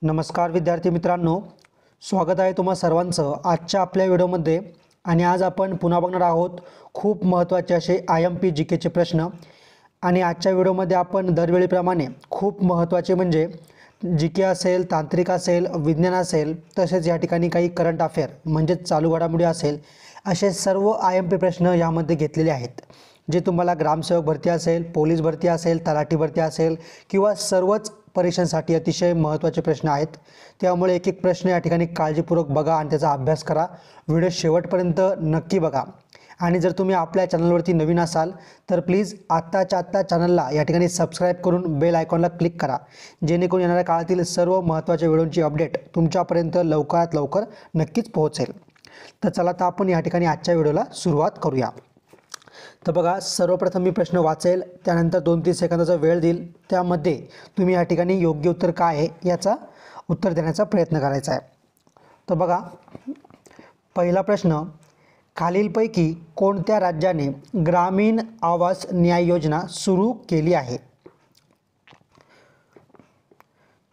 नमस्कार विद्यार्थी मित्रांनो, स्वागत आहे तुम्हा सर्वांचं आजच्या आपल्या व्हिडिओमध्ये। आणि आज आपण पुन्हा बघणार आहोत खूप महत्त्वाचे असे IMP GK चे प्रश्न। आणि आजच्या व्हिडिओमध्ये आपण दरवेळीप्रमाणे खूप महत्त्वाचे म्हणजे GK असेल, तांत्रिक असेल, विज्ञान असेल, तसेच या ठिकाणी काही करंट अफेअर म्हणजे चालू घडामोडी असेल, असे सर्व IMP प्रश्न यामध्ये घेतलेले आहेत। जे तुम्हाला ग्रामसेवक भरती असेल, पोलीस भरती असेल, तलाठी भरती असेल किंवा सर्वच परीक्षांसाठी अतिशय महत्त्वाचे प्रश्न आहेत। त्यामुळे एक एक प्रश्न या ठिकाणी काळजीपूर्वक बघा आणि त्याचा अभ्यास करा। व्हिडिओ शेवटपर्यंत नक्की बघा। आणि जर तुम्ही आपल्या चॅनलवरती नवीन असाल तर प्लीज आत्ताच्या आत्ता चॅनलला या ठिकाणी सबस्क्राईब करून बेल आयकॉनला क्लिक करा, जेणेकरून येणाऱ्या काळातील सर्व महत्त्वाच्या व्हिडिओंची अपडेट तुमच्यापर्यंत लवकरात लवकर नक्कीच पोहोचेल। तर चला तर आपण या ठिकाणी आजच्या व्हिडिओला सुरुवात करूया। तर बघा, सर्वप्रथम मी प्रश्न वाचेल, त्यानंतर 2-3 सेकंदाचा वेळ देईल। त्यामध्ये तुम्ही या ठिकाणी योग्य उत्तर काय आहे याचा उत्तर देण्याचा प्रयत्न करायचा आहे। तर बघा, पहिला प्रश्न, खालीलपैकी कोणत्या राज्याने ग्रामीण आवास न्याय योजना सुरू केली आहे?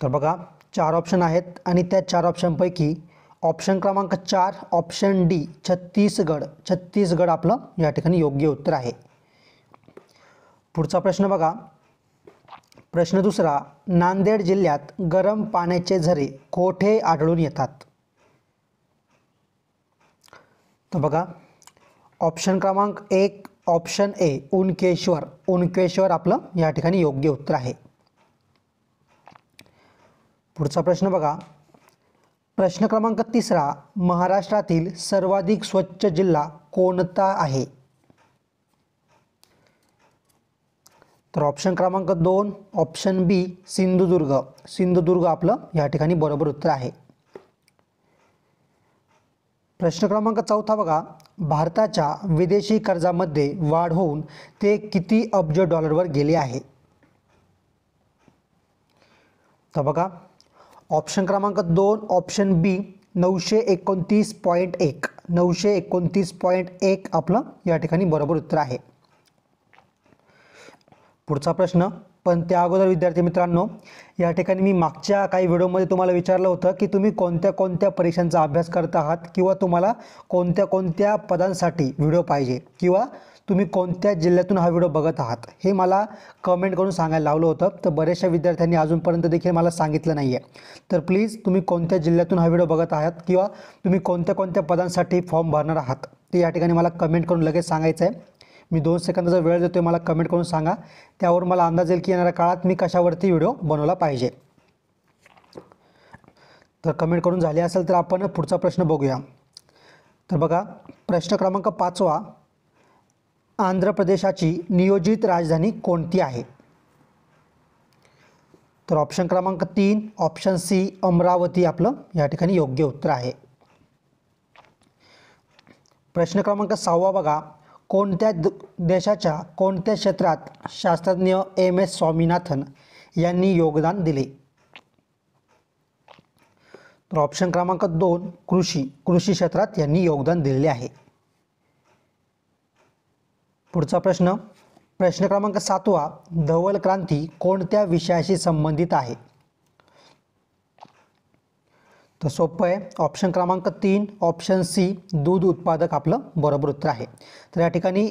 तर बघा, 4 ऑप्शन आहेत आणि त्या 4 ऑप्शनपैकी ऑप्शन क्रमांक 4 ऑप्शन डी छत्तीसगड आपलं या ठिकाणी योग्य उत्तर आहे। पुढचा प्रश्न बघा, प्रश्न दुसरा, नांदेड जिल्ह्यात गरम पाण्याचे झरे कोठे आढळून येतात? तर बघा, ऑप्शन क्रमांक 1 ऑप्शन ए उनकेश्वर आपलं या ठिकाणी योग्य उत्तर आहे। पुढचा प्रश्न बघा, प्रश्न क्रमांक 3 महाराष्ट्रातील सर्वाधिक स्वच्छ जिल्हा कोणता आहे? तर ऑप्शन क्रमांक 2 ऑप्शन बी सिंधुदुर्ग आपलं या ठिकाणी बरोबर उत्तर आहे। प्रश्न क्रमांक 4 बघा, भारताच्या विदेशी कर्जामध्ये वाढ होऊन ते किती अब्ज डॉलरवर गेले आहे? तर बघा, ऑप्शन क्रमांक 2 ऑप्शन बी 929.1 आपलं या ठिकाणी बरोबर उत्तर आहे। पुढचा प्रश्न, पण त्या अगोदर विद्यार्थी मित्रांनो, या ठिकाणी मी मागच्या काही व्हिडिओमध्ये तुम्हाला विचारलं होतं की तुम्ही कोणत्या कोणत्या परीक्षांचा अभ्यास करत आहात किंवा तुम्हाला कोणत्या कोणत्या पदांसाठी व्हिडिओ पाहिजे किंवा तुम्ही कोणत्या जिल्ह्यातून हा व्हिडिओ बघत आहात, हे मला कमेंट करून सांगायला लावलं होतं। तर बऱ्याचशा विद्यार्थ्यांनी अजूनपर्यंत देखील मला सांगितलं नाही आहे। तर प्लीज तुम्ही कोणत्या जिल्ह्यातून हा व्हिडिओ बघत आहात किंवा तुम्ही कोणत्या कोणत्या पदांसाठी फॉर्म भरणार आहात ते या ठिकाणी मला कमेंट करून लगेच सांगायचं आहे। मी 2 सेकंदाचा वेळ देतोय, मला कमेंट करून सांगा, त्यावर मला अंदाज येईल की येणाऱ्या काळात मी कशावरती व्हिडिओ बनवला पाहिजे। तर कमेंट करून झाली असेल तर आपण पुढचा प्रश्न बघूया। तर बघा, प्रश्न क्रमांक 5 आंध्र प्रदेशाची नियोजित राजधानी कोणती आहे? तर ऑप्शन क्रमांक 3 ऑप्शन सी अमरावती आपलं या ठिकाणी योग्य उत्तर आहे। प्रश्न क्रमांक 6 बघा, कोणत्या देशाच्या कोणत्या क्षेत्रात शास्त्रज्ञ MS स्वामीनाथन यांनी योगदान दिले? तर ऑप्शन क्रमांक 2 कृषी क्षेत्रात यांनी योगदान दिलेले आहे। पुढचा प्रश्न, प्रश्न क्रमांक 7 धवल क्रांती कोणत्या विषयाशी संबंधित आहे? तर सोपं आहे, ऑप्शन क्रमांक 3 ऑप्शन सी दूध उत्पादक आपलं बरोबर उत्तर आहे। तर या ठिकाणी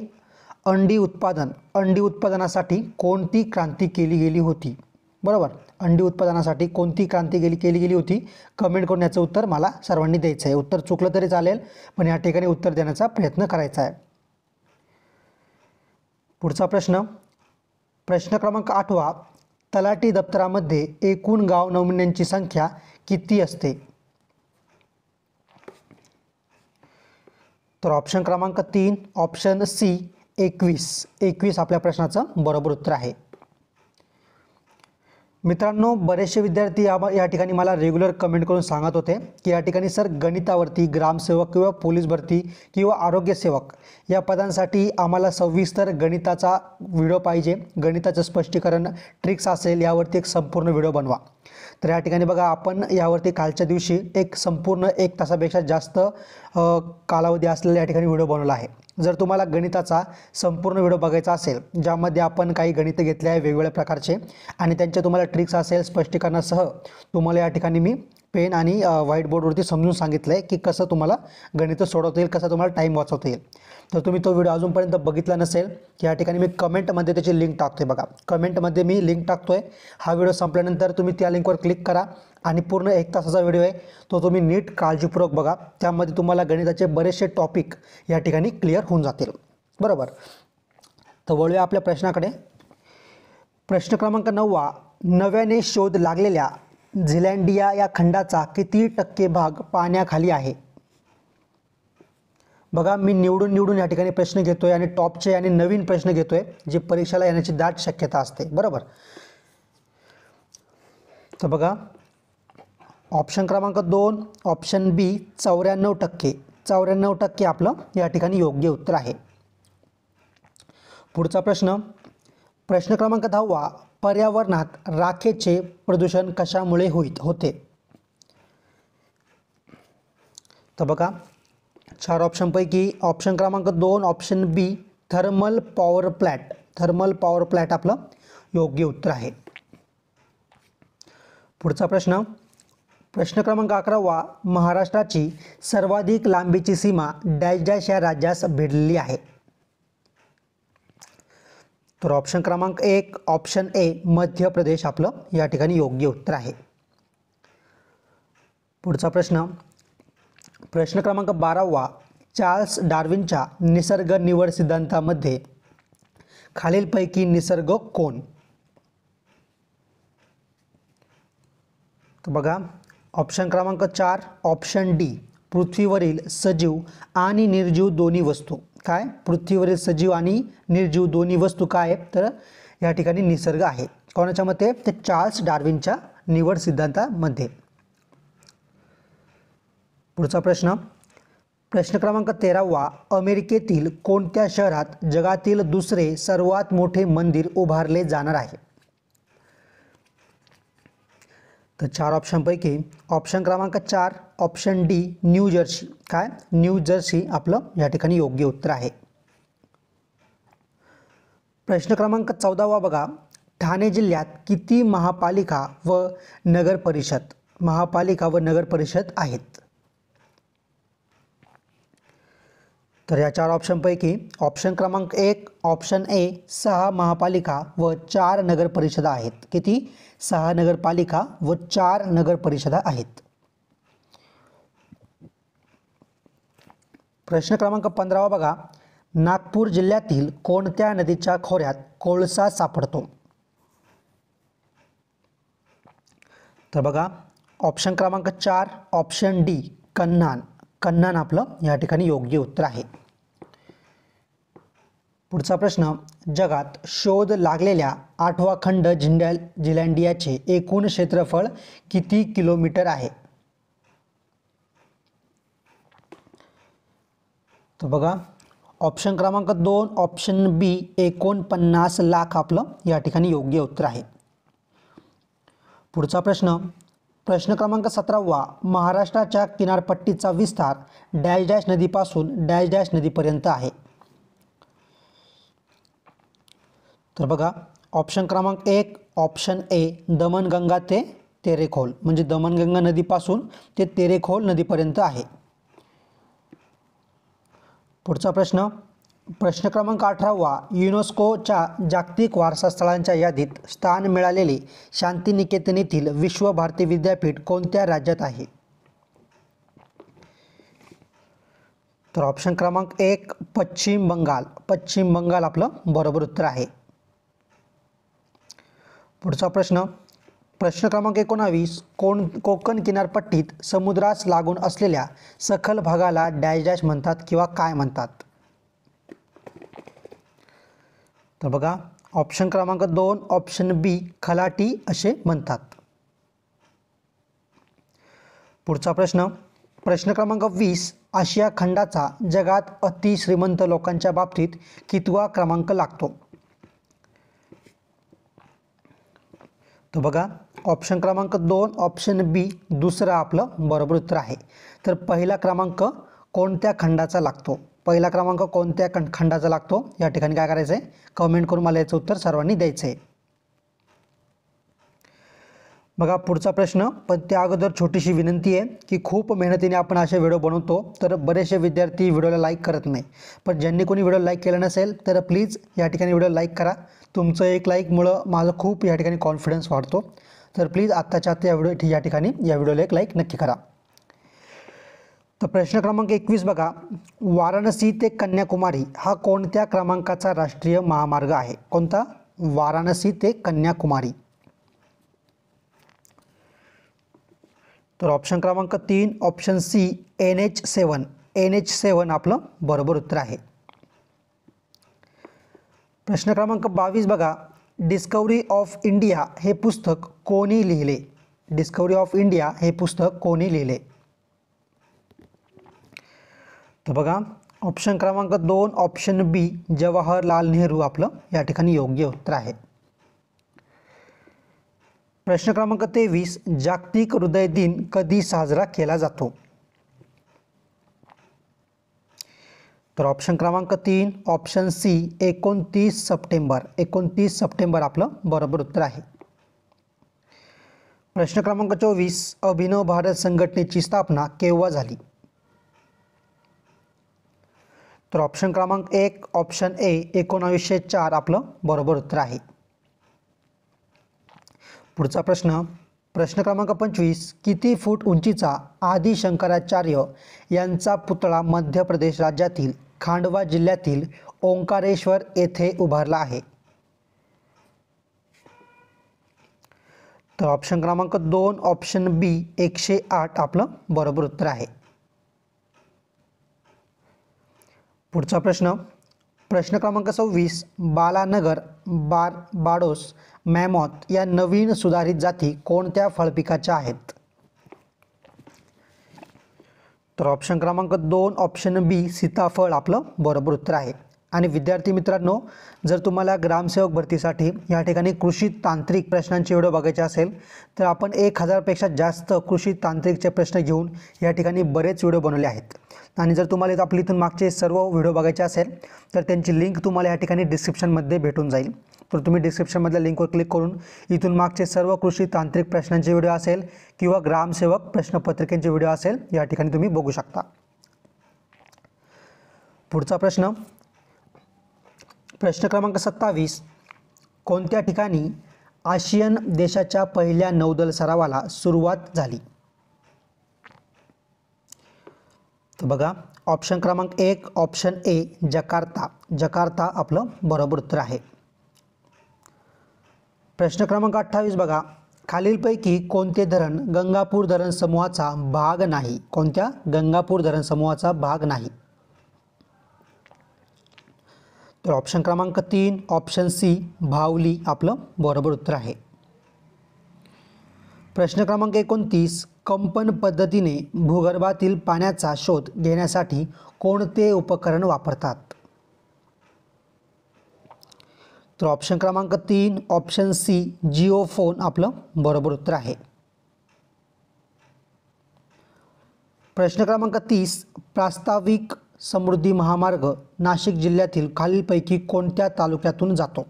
अंडी उत्पादनासाठी कोणती क्रांती केली गेली होती? बरोबर, अंडी उत्पादनासाठी कोणती क्रांती केली गेली होती? कमेंट करून याचं उत्तर मला सर्वांनी द्यायचं आहे। उत्तर चुकलं तरी चालेल, पण या ठिकाणी उत्तर देण्याचा प्रयत्न करायचा आहे। पुढचा प्रश्न, प्रश्न क्रमांक 8 तलाठी दप्तरामध्ये एकूण गाव नमुन्यांची संख्या किती असते? तर ऑप्शन क्रमांक 3 ऑप्शन सी 21 आपल्या प्रश्नाचं बरोबर उत्तर आहे। मित्रांनो, बरेचसे विद्यार्थी या ठिकाणी मला रेग्युलर कमेंट करून सांगत होते की या ठिकाणी सर गणितावरती ग्रामसेवक किंवा पोलीस भरती किंवा आरोग्य सेवक या पदांसाठी आम्हाला सविस्तर गणिताचा व्हिडिओ पाहिजे, गणिताचं स्पष्टीकरण ट्रिक्स असेल यावरती एक संपूर्ण व्हिडिओ बनवा। तर या ठिकाणी बघा, आपण यावरती कालच्या दिवशी एक संपूर्ण 1 तासापेक्षा जास्त कालावधी असलेला या ठिकाणी व्हिडिओ बनवला आहे। जर तुम्हाला गणिताचा संपूर्ण व्हिडिओ बघायचा असेल, ज्यामध्ये आपण काही गणितं घेतले आहे वेगवेगळ्या प्रकारचे आणि त्यांचे तुम्हाला ट्रिक्स असेल स्पष्टीकरणासह, तुम्हाला या ठिकाणी मी पेन आणि व्हाईट बोर्डवरती समजून सांगितलं आहे की कसं तुम्हाला गणितं सोडवता येईल, कसं तुम्हाला टाईम वाचवता येईल. तर तुम्ही तो व्हिडिओ अजूनपर्यंत बघितला नसेल की या ठिकाणी मी कमेंटमध्ये त्याची लिंक टाकतो आहे. बघा, कमेंटमध्ये मी लिंक टाकतो आहे. हा व्हिडिओ संपल्यानंतर तुम्ही त्या लिंकवर क्लिक करा आणि पूर्ण 1 तासाचा व्हिडिओ आहे तो तुम्ही नीट काळजीपूर्वक बघा. त्यामध्ये तुम्हाला गणिताचे बरेचसे टॉपिक या ठिकाणी क्लिअर होऊन जातील. बरोबर. तर वळूया आपल्या प्रश्नाकडे. प्रश्न क्रमांक 9. नव्याने शोध लागलेल्या झीलँडिया या खंडाचा किती टक्के भाग पाण्याखाली आहे? बघा, मी निवडून या ठिकाणी प्रश्न घेतोय आणि टॉपचे आणि नवीन प्रश्न घेतोय जे परीक्षेला येण्याची दाट शक्यता असते. बरोबर. तर बघा, ऑप्शन क्रमांक 2 ऑप्शन बी 94%. 94% आपलं या ठिकाणी योग्य उत्तर आहे. पुढचा प्रश्न. प्रश्न क्रमांक 10. पर्यावरणात राखेचे प्रदूषण कशामुळे होते? तर बघा, 4 ऑप्शनपैकी ऑप्शन क्रमांक 2 option B thermal power plant. Thermal power plant आपलं योग्य उत्तर आहे. पुढचा प्रश्न. प्रश्न क्रमांक 11. महाराष्ट्राची सर्वाधिक लांबीची सीमा डॅश डॅश या राज्यास भिडलेली आहे? तर ऑप्शन क्रमांक 1 ऑप्शन ए मध्य प्रदेश आपलं या ठिकाणी योग्य उत्तर आहे. पुढचा प्रश्न. प्रश्न क्रमांक 12. चार्ल्स डार्विनच्या निसर्ग निवड सिद्धांतामध्ये खालीलपैकी निसर्ग कोण? तर बघा, ऑप्शन क्रमांक 4 ऑप्शन डी पृथ्वीवरील सजीव आणि निर्जीव दोन्ही वस्तू. काय? पृथ्वीवरील सजीव आणि निर्जीव दोन्ही वस्तू काय आहेत? तर या ठिकाणी निसर्ग आहे. कोणाच्या मते? ते चार्ल्स डार्विनच्या निवड सिद्धांतामध्ये. पुढचा प्रश्न. प्रश्न क्रमांक 13. अमेरिकेतील कोणत्या शहरात जगातील दुसरे सर्वात मोठे मंदिर उभारले जाणार आहे? तर 4 ऑप्शनपैकी ऑप्शन क्रमांक 4 ऑप्शन डी न्यू जर्सी. काय? न्यू जर्सी आपलं या ठिकाणी योग्य उत्तर आहे. प्रश्न क्रमांक 14 बघा, ठाणे जिल्ह्यात किती महापालिका व नगर परिषद आहेत? तर या 4 ऑप्शनपैकी ऑप्शन क्रमांक 1 ऑप्शन ए 6 महापालिका व 4 नगर परिषदा आहेत. किती? 6 नगरपालिका व 4 नगर परिषदा आहेत. प्रश्न क्रमांक 15 बघा, नागपूर जिल्ह्यातील कोणत्या नदीच्या खोऱ्यात कोळसा सापडतो? तर बघा, ऑप्शन क्रमांक 4 ऑप्शन डी कन्हान. कन्हान आपलं या ठिकाणी योग्य उत्तर आहे. पुढचा प्रश्न. जगात शोध लागलेल्या 8वा खंड झीलँडियाचे एकूण क्षेत्रफळ किती किलोमीटर आहे? तर बघा, ऑप्शन क्रमांक 2 ऑप्शन बी 49 लाख आपलं या ठिकाणी योग्य उत्तर आहे. पुढचा प्रश्न. प्रश्न क्रमांक 17. महाराष्ट्राच्या किनारपट्टीचा विस्तार डॅश डॅश नदीपासून डॅश डॅश नदीपर्यंत आहे? तर बघा, ऑप्शन क्रमांक 1 ऑप्शन ए दमणगंगा ते तेरेखोल, म्हणजे दमणगंगा नदीपासून ते तेरेखोल नदीपर्यंत आहे. पुढचा प्रश्न. प्रश्न क्रमांक 18. युनेस्कोच्या जागतिक वारसा स्थळांच्या यादीत स्थान मिळालेले शांतिनिकेतन येथील विश्व भारती विद्यापीठ कोणत्या राज्यात आहे? तर ऑप्शन क्रमांक 1 पश्चिम बंगाल. पश्चिम बंगाल आपलं बरोबर उत्तर आहे. पुढचा प्रश्न. प्रश्न क्रमांक 19. कोकण किनारपट्टीत समुद्रास लागून असलेल्या सखल भागाला डॅश डॅश म्हणतात किंवा काय म्हणतात? तर बघा, ऑप्शन क्रमांक 2 ऑप्शन बी खलाटी असे म्हणतात. पुढचा प्रश्न. प्रश्न क्रमांक 20. आशिया खंडाचा जगात अतिश्रीमंत लोकांच्या बाबतीत कितवा क्रमांक लागतो? तर बघा, ऑप्शन क्रमांक 2 ऑप्शन बी दुसरं आपलं बरोबर उत्तर आहे. तर पहिला क्रमांक कोणत्या खंडाचा लागतो? पहिला क्रमांक कोणत्या खंडाचा लागतो या ठिकाणी काय करायचं आहे, कमेंट करून मला याचं उत्तर सर्वांनी द्यायचं आहे. बघा पुढचा प्रश्न, पण त्या अगोदर छोटीशी विनंती आहे की खूप मेहनतीने आपण असे व्हिडिओ बनवतो, तर बरेचसे विद्यार्थी व्हिडिओला लाईक करत नाही. पण ज्यांनी कोणी व्हिडिओ लाईक केला नसेल तर प्लीज या ठिकाणी व्हिडिओ लाईक करा. तुमचं एक लाईकमुळं माझं खूप या ठिकाणी कॉन्फिडन्स वाढतो. तर प्लीज आत्ताच्या आत्ता या ठिकाणी या व्हिडिओला एक लाईक नक्की करा. तर प्रश्न क्रमांक 21 बघा, वाराणसी ते कन्याकुमारी हा कोणत्या क्रमांकाचा राष्ट्रीय महामार्ग आहे? कोणता? वाराणसी ते कन्याकुमारी. तर ऑप्शन क्रमांक 3 ऑप्शन सी NH7. NH7 आपलं बरोबर उत्तर आहे. प्रश्न क्रमांक 22 बघा, डिस्कवरी ऑफ इंडिया हे पुस्तक कोणी लिहिले? डिस्कवरी ऑफ इंडिया हे पुस्तक कोणी लिहिले? तर बघा ऑप्शन क्रमांक 2 ऑप्शन बी जवाहरलाल नेहरू आपलं या ठिकाणी योग्य उत्तर आहे. प्रश्न क्रमांक 23 जागतिक हृदय दिन कधी साजरा केला जातो? तर ऑप्शन क्रमांक 3 ऑप्शन सी 29 सप्टेंबर. 29 सप्टेंबर आपलं बरोबर उत्तर आहे. प्रश्न क्रमांक 24 अभिनव भारत संघटनेची स्थापना केव्हा झाली? तर ऑप्शन क्रमांक 1 ऑप्शन ए 1904 आपलं बरोबर उत्तर आहे. पुढचा प्रश्न, प्रश्न क्रमांक 25 किती फूट उंचीचा आदि शंकराचार्य यांचा पुतळा मध्य प्रदेश राज्यातील खांडवा जिल्ह्यातील ओंकारेश्वर येथे उभारला आहे? तर ऑप्शन क्रमांक 2 ऑप्शन बी 108 आपलं बरोबर उत्तर आहे. पुढचा प्रश्न, प्रश्न क्रमांक 26 बालानगर, बाडोस, मॅमॉथ या नवीन सुधारित जाती कोणत्या फळपिकाच्या आहेत? तर ऑप्शन क्रमांक 2 ऑप्शन बी सीताफळ आपलं बरोबर उत्तर आहे. आणि विद्यार्थी मित्रांनो, जर तुम्हाला ग्रामसेवक भरतीसाठी या ठिकाणी कृषी तांत्रिक प्रश्नांचे व्हिडिओ बघायचे असेल तर आपण 1000पेक्षा जास्त कृषी तांत्रिकचे प्रश्न घेऊन या ठिकाणी बरेच व्हिडिओ बनवले आहेत. आणि जर तुम्हाला आपली इथून मागचे सर्व व्हिडिओ बघायचे असेल तर त्यांची लिंक तुम्हाला या ठिकाणी डिस्क्रिप्शनमध्ये भेटून जाईल. तर तुम्ही डिस्क्रिप्शनमधल्या लिंकवर क्लिक करून इथून मागचे सर्व कृषी तांत्रिक प्रश्नांचे व्हिडिओ असेल किंवा ग्रामसेवक प्रश्नपत्रिकेचे व्हिडिओ असेल या ठिकाणी तुम्ही बघू शकता. पुढचा प्रश्न, प्रश्न क्रमांक 27 कोणत्या ठिकाणी आशियन देशाच्या पहिल्या नौदल सरावाला सुरुवात झाली? तर बघा ऑप्शन क्रमांक 1 ऑप्शन ए जकार्ता. जकार्ता आपलं बरोबर उत्तर आहे. प्रश्न क्रमांक 28 बघा, खालीलपैकी कोणते धरण गंगापूर धरण समूहाचा भाग नाही? कोणत्या? गंगापूर धरण समूहाचा भाग नाही. तर ऑप्शन क्रमांक 3 ऑप्शन सी भावली आपलं बरोबर उत्तर आहे. प्रश्न क्रमांक 29 कंपन पद्धतीने भूगर्भातील पाण्याचा शोध घेण्यासाठी कोणते उपकरण वापरतात? तर ऑप्शन क्रमांक 3 ऑप्शन सी जिओफोन आपलं बरोबर उत्तर आहे. प्रश्न क्रमांक 30 प्रास्ताविक समृद्धी महामार्ग नाशिक जिल्ह्यातील खालीलपैकी कोणत्या तालुक्यातून जातो?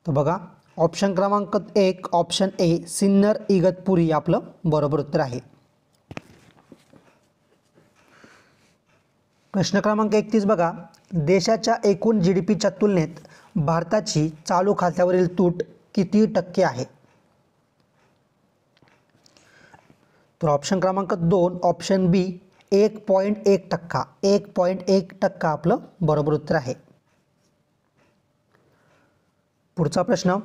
तर बघा ऑप्शन क्रमांक 1 ऑप्शन ए सिन्नर इगतपुरी आपलं बरोबर उत्तर आहे. प्रश्न क्रमांक 31 बघा, देशाच्या एकूण GDPच्या तुलनेत भारताची चालू खात्यावरील तूट किती टक्के आहे? तर ऑप्शन क्रमांक 2 ऑप्शन बी 1.1%. 1.1% आपलं बरोबर उत्तर आहे. पुढचा प्रश्न,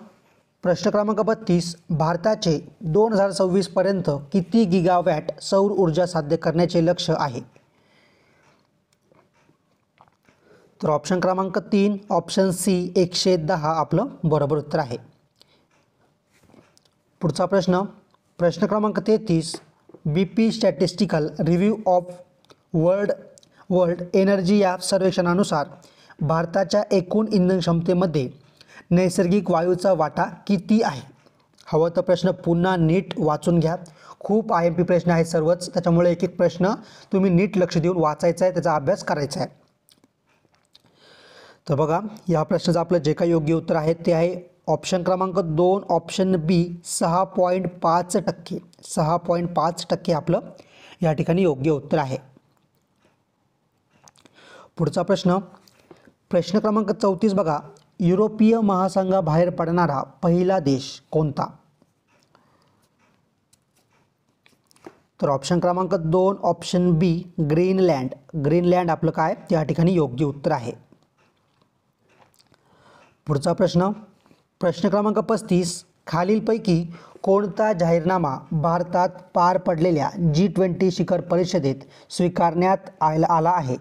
प्रश्न क्रमांक 32 भारताचे 2026 पर्यंत किती गिगावॅट सौर ऊर्जा साध्य करण्याचे लक्ष्य आहे? तर ऑप्शन क्रमांक 3 ऑप्शन सी 110 आपलं बरोबर उत्तर आहे. पुढचा प्रश्न, प्रश्न क्रमांक 33 BP statistical review of world energy या सर्वेक्षणानुसार भारताच्या एकूण इंधन क्षमतेमध्ये नैसर्गिक वायूचा वाटा किती आहे? हवं तर प्रश्न पुन्हा नीट वाचून घ्या. खूप IMP प्रश्न आहेत सर्वच, त्याच्यामुळे एक एक प्रश्न तुम्ही नीट लक्ष देऊन वाचायचा आहे, त्याचा अभ्यास करायचा आहे. तर बघा, या प्रश्नाचं आपलं जे काही योग्य उत्तर आहे ते आहे ऑप्शन क्रमांक 2 ऑप्शन बी 6.5%. 6.5% आपलं या ठिकाणी योग्य उत्तर आहे. पुढचा प्रश्न, प्रश्न क्रमांक 34 बघा, युरोपीय महासंघाबाहेर पडणारा पहिला देश कोणता? तर ऑप्शन क्रमांक 2 ऑप्शन बी ग्रीनलँड. ग्रीनलँड आपलं काय या ठिकाणी योग्य उत्तर आहे. पुढचा प्रश्न, प्रश्न क्रमांक 35, खालीलपैकी कोणता जाहीरनामा भारतात पार पडलेल्या G20 शिखर परिषदेत स्वीकारण्यात आला आहे?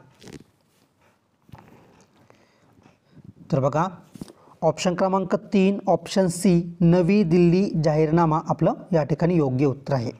तर बघा, ऑप्शन क्रमांक 3 ऑप्शन सी नवी दिल्ली जाहीरनामा आपलं या ठिकाणी योग्य उत्तर आहे.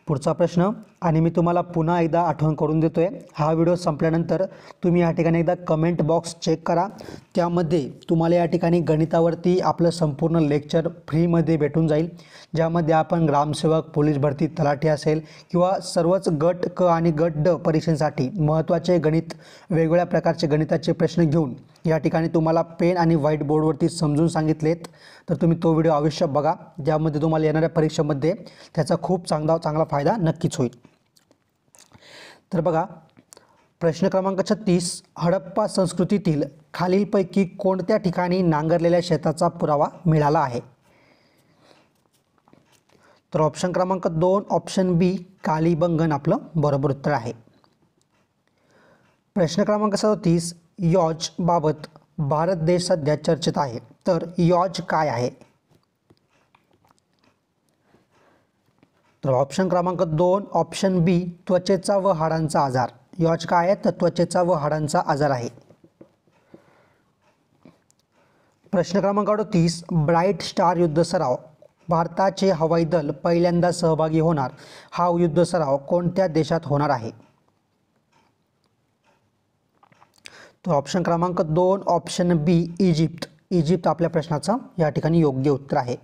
पुढचा प्रश्न, आणि मी तुम्हाला पुन्हा एकदा आठवण करून देतो आहे, हा व्हिडिओ संपल्यानंतर तुम्ही या ठिकाणी एकदा कमेंट बॉक्स चेक करा. त्यामध्ये तुम्हाला या ठिकाणी गणितावरती आपलं संपूर्ण लेक्चर फ्रीमध्ये भेटून जाईल, ज्यामध्ये आपण ग्रामसेवक, पोलीस भरती, तलाठी असेल किंवा सर्वच गट क आणि गट ड परीक्षेसाठी महत्त्वाचे गणित, वेगवेगळ्या प्रकारचे गणिताचे प्रश्न घेऊन या ठिकाणी तुम्हाला पेन आणि व्हाईट बोर्डवरती समजून सांगितलेत. तर तुम्ही तो व्हिडिओ अवश्य बघा, ज्यामध्ये तुम्हाला येणाऱ्या परीक्षेमध्ये त्याचा खूप चांगला फायदा नक्कीच होईल. तर बघा, प्रश्न क्रमांक 36, हडप्पा संस्कृतीतील खालीलपैकी कोणत्या ठिकाणी नांगरलेल्या शेताचा पुरावा मिळाला आहे? तर ऑप्शन क्रमांक 2 ऑप्शन बी कालीबंगन आपलं बरोबर उत्तर आहे. प्रश्न क्रमांक 37, यॉज बाबत भारत देश सध्या चर्चेत आहे. तर यॉज काय आहे? तर ऑप्शन क्रमांक 2 ऑप्शन बी त्वचेचा व हाडांचा आजार. यॉज काय आहे? तर त्वचेचा व हाडांचा आजार आहे. प्रश्न क्रमांक 38, ब्राईट स्टार युद्ध सराव भारताचे हवाई दल पहिल्यांदा सहभागी होणार, हा युद्ध सराव कोणत्या देशात होणार आहे? तर ऑप्शन क्रमांक 2 ऑप्शन बी इजिप्त. इजिप्त आपल्या प्रश्नाचं या ठिकाणी योग्य उत्तर आहे.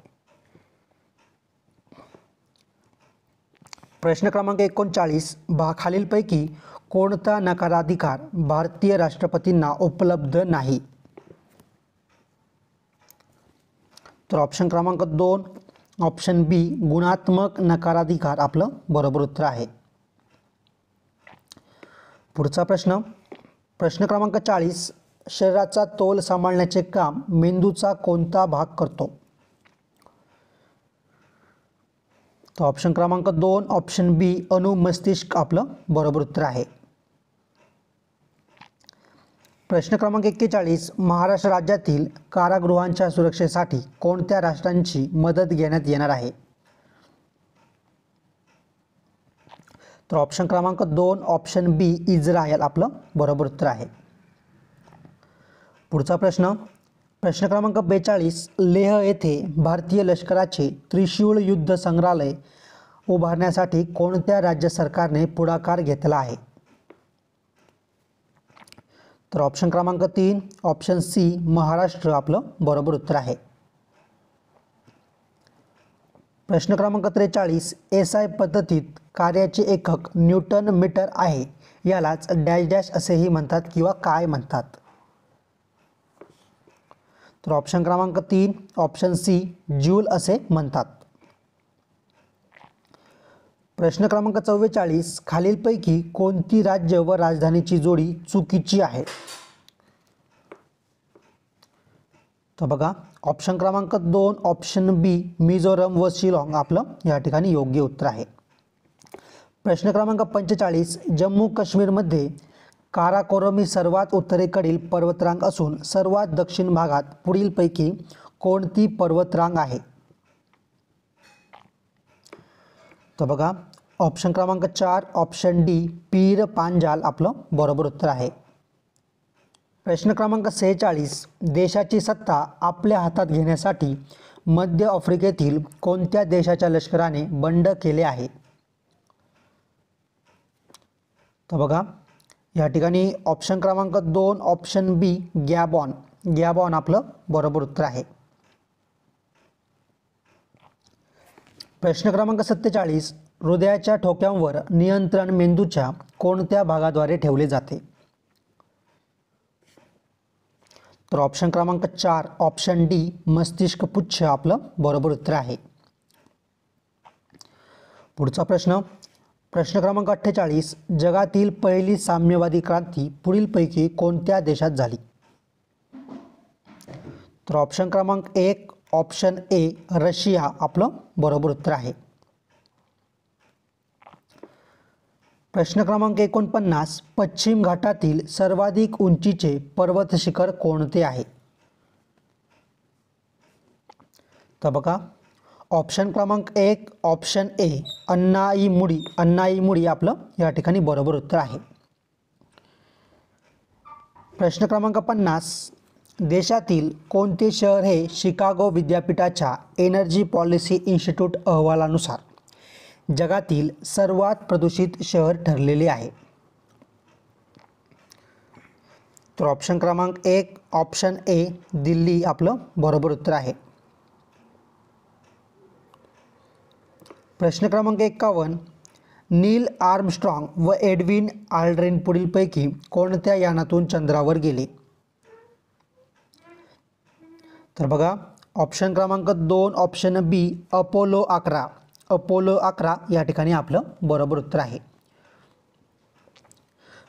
प्रश्न क्रमांक 39, खालीलपैकी कोणता नकाराधिकार भारतीय राष्ट्रपतींना उपलब्ध नाही? तर ऑप्शन क्रमांक 2 ऑप्शन बी गुणात्मक नकाराधिकार आपलं बरोबर उत्तर आहे. पुढचा प्रश्न, प्रश्न क्रमांक 40, शरीराचा तोल सांभाळण्याचे काम मेंदूचा कोणता भाग करतो? तर ऑप्शन क्रमांक 2 ऑप्शन बी अनुमस्तिष्क आपलं बरोबर उत्तर आहे. प्रश्न क्रमांक 41, महाराष्ट्र राज्यातील कारागृहांच्या सुरक्षेसाठी कोणत्या राष्ट्रांची मदत घेण्यात येणार आहे? तर ऑप्शन क्रमांक 2 ऑप्शन बी इस्रायल आपलं बरोबर उत्तर आहे. पुढचा प्रश्न, प्रश्न क्रमांक 42, लेह येथे भारतीय लष्कराचे त्रिशूळ युद्ध संग्रहालय उभारण्यासाठी कोणत्या राज्य सरकारने पुढाकार घेतला आहे? तर ऑप्शन क्रमांक 3 ऑप्शन सी महाराष्ट्र आपलं बरोबर उत्तर आहे. प्रश्न क्रमांक 43, SI पद्धतीत कार्याचे एकक न्यूटन मीटर आहे, यालाच डॅश डॅश असेही म्हणतात किंवा काय म्हणतात? तर ऑप्शन क्रमांक 3 ऑप्शन सी जूल असे म्हणतात. प्रश्न क्रमांक 44, खालीलपैकी कोणती राज्य व राजधानीची जोडी चुकीची आहे? तर बघा, ऑप्शन क्रमांक 2 ऑप्शन बी मिझोरम व शिलाँग आपलं या ठिकाणी योग्य उत्तर आहे. प्रश्न क्रमांक 45, जम्मू काश्मीरमध्ये काराकोरम ही सर्वात उत्तरेकडील पर्वतरांग असून सर्वात दक्षिण भागात पुढीलपैकी कोणती पर्वतरांग आहे? तर बघा, ऑप्शन क्रमांक 4 ऑप्शन डी पीर पांजाल आपलं बरोबर उत्तर आहे. प्रश्न क्रमांक 46, देशाची सत्ता आपल्या हातात घेण्यासाठी मध्य आफ्रिकेतील कोणत्या देशाच्या लष्कराने बंड केले आहे? तर बघा, या ठिकाणी ऑप्शन क्रमांक 2 ऑप्शन बी गॅबॉन. गॅबॉन आपलं बरोबर उत्तर आहे. प्रश्न क्रमांक 47, हृदयाच्या ठोक्यांवर नियंत्रण मेंदूच्या कोणत्या भागाद्वारे ठेवले जाते? तर ऑप्शन क्रमांक 4 ऑप्शन डी मस्तिष्क पुच्छ आपलं बरोबर उत्तर आहे. पुढचा प्रश्न, प्रश्न क्रमांक 48, जगातील पहिली साम्यवादी क्रांती पुढीलपैकी कोणत्या देशात झाली? तर ऑप्शन क्रमांक 1 ऑप्शन ए रशिया आपलं बरोबर उत्तर आहे. प्रश्न क्रमांक 49, पश्चिम घाटातील सर्वाधिक उंचीचे पर्वत शिखर कोणते आहे? तर बघा, ऑप्शन क्रमांक 1 ऑप्शन ए अन्नाईमुडी आपलं या ठिकाणी बरोबर उत्तर आहे. प्रश्न क्रमांक 50, देशातील कोणते शहर हे शिकागो विद्यापीठाच्या एनर्जी पॉलिसी इन्स्टिट्यूट अहवालानुसार जगातील सर्वात प्रदूषित शहर ठरलेले आहे? तर ऑप्शन क्रमांक 1 ऑप्शन ए दिल्ली आपलं बरोबर उत्तर आहे. प्रश्न क्रमांक 51, नील आर्मस्ट्रॉंग व एडविन आल्ड्रिन पुढीलपैकी कोणत्या यानातून चंद्रावर गेले? तर बघा, ऑप्शन क्रमांक 2 ऑप्शन बी अपोलो 11 या ठिकाणी आपलं बरोबर उत्तर आहे.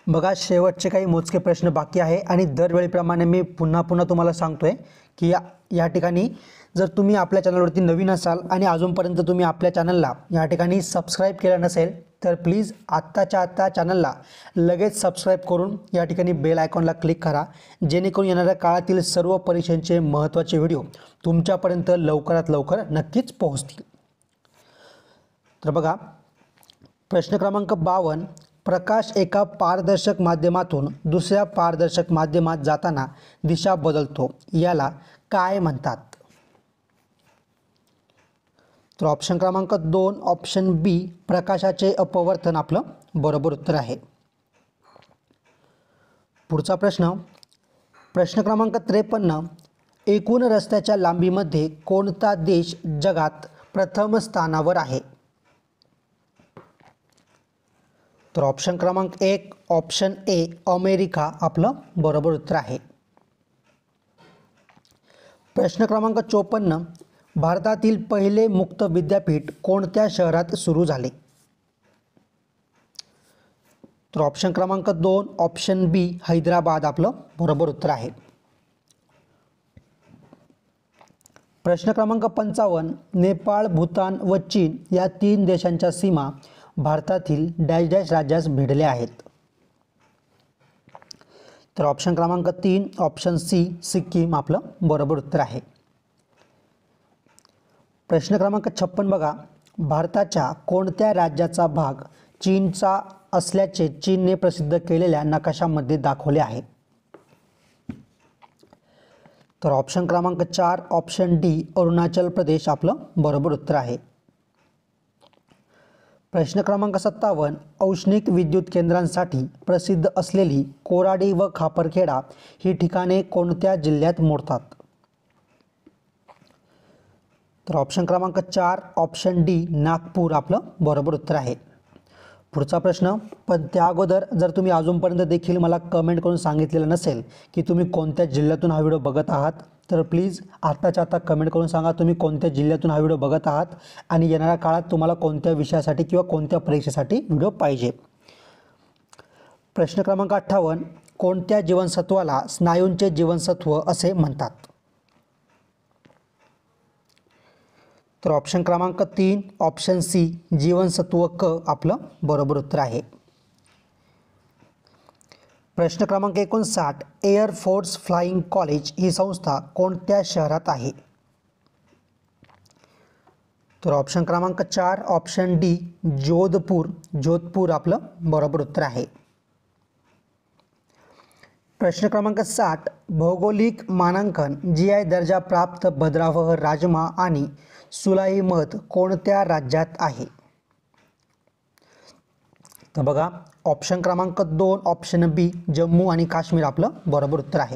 बघा, शेवटचे काही मोजके प्रश्न बाकी आहे आणि दरवेळीप्रमाणे मी पुन्हा तुम्हाला सांगतोय की या ठिकाणी जर तुम्ही आपल्या चॅनलवरती नवीन असाल आणि अजूनपर्यंत तुम्ही आपल्या चॅनलला या ठिकाणी सबस्क्राईब केलं नसेल तर प्लीज आत्ताच्या आत्ता चॅनलला लगेच सबस्क्राईब करून या ठिकाणी बेल आयकॉनला क्लिक करा, जेणेकरून येणाऱ्या काळातील सर्व परीक्षांचे महत्त्वाचे व्हिडिओ तुमच्यापर्यंत लवकरात लवकर नक्कीच पोहोचतील. तर बघा, प्रश्न क्रमांक 52, प्रकाश एका पारदर्शक माध्यमातून दुसऱ्या पारदर्शक माध्यमात जाताना दिशा बदलतो, याला काय म्हणतात? तर ऑप्शन क्रमांक 2 ऑप्शन बी प्रकाशाचे अपवर्तन आपलं बरोबर उत्तर आहे. पुढचा प्रश्न, प्रश्न क्रमांक 53, एकूण रस्त्याच्या लांबीमध्ये कोणता देश जगात प्रथम स्थानावर आहे? तर ऑप्शन क्रमांक 1 ऑप्शन ए अमेरिका आपलं बरोबर उत्तर आहे. प्रश्न क्रमांक 54, भारतातील पहिले मुक्त विद्यापीठ कोणत्या शहरात सुरू झाले? तर ऑप्शन क्रमांक 2 ऑप्शन बी हैदराबाद आपलं बरोबर उत्तर आहे. प्रश्न क्रमांक 55, नेपाळ, भूतान व चीन या 3 देशांच्या सीमा भारतातील डॅश डॅश राज्यास भिडल्या आहेत? तर ऑप्शन क्रमांक 3 ऑप्शन सी सिक्कीम आपलं बरोबर उत्तर आहे. प्रश्न क्रमांक 56 बघा, भारताच्या कोणत्या राज्याचा भाग चीनचा असल्याचे चीनने प्रसिद्ध केलेल्या नकाशामध्ये दाखवले आहे? तर ऑप्शन क्रमांक 4 ऑप्शन डी अरुणाचल प्रदेश आपलं बरोबर उत्तर आहे. प्रश्न क्रमांक 57, औष्णिक विद्युत केंद्रांसाठी प्रसिद्ध असलेली कोराडी व खापरखेडा ही ठिकाणे कोणत्या जिल्ह्यात मोडतात? तर ऑप्शन क्रमांक 4 ऑप्शन डी नागपूर आपलं बरोबर उत्तर आहे. पुढचा प्रश्न, पण त्या अगोदर जर तुम्ही अजूनपर्यंत देखील मला कमेंट करून सांगितलेलं नसेल की तुम्ही कोणत्या जिल्ह्यातून हा व्हिडिओ बघत आहात, तर प्लीज आत्ताच्या आत्ता कमेंट करून सांगा तुम्ही कोणत्या जिल्ह्यातून हा व्हिडिओ बघत आहात आणि येणाऱ्या काळात तुम्हाला कोणत्या विषयासाठी किंवा कोणत्या परीक्षेसाठी व्हिडिओ पाहिजे. प्रश्न क्रमांक 58, कोणत्या जीवनसत्वाला स्नायूंचे जीवनसत्व असे म्हणतात? तर ऑप्शन क्रमांक 3 ऑप्शन सी जीवनसत्व क आपलं बरोबर उत्तर आहे. प्रश्न क्रमांक 59, एअर फोर्स फ्लाइंग कॉलेज ही संस्था कोणत्या शहरात आहे? तर ऑप्शन क्रमांक 4 ऑप्शन डी जोधपूर आपलं बरोबर उत्तर आहे. प्रश्न क्रमांक 60, भौगोलिक मानांकन GI दर्जा प्राप्त भद्रावह, राजमा आणि सुलाई मध कोणत्या राज्यात आहे? तर बघा, ऑप्शन क्रमांक 2 ऑप्शन बी जम्मू आणि काश्मीर आपलं बरोबर उत्तर आहे.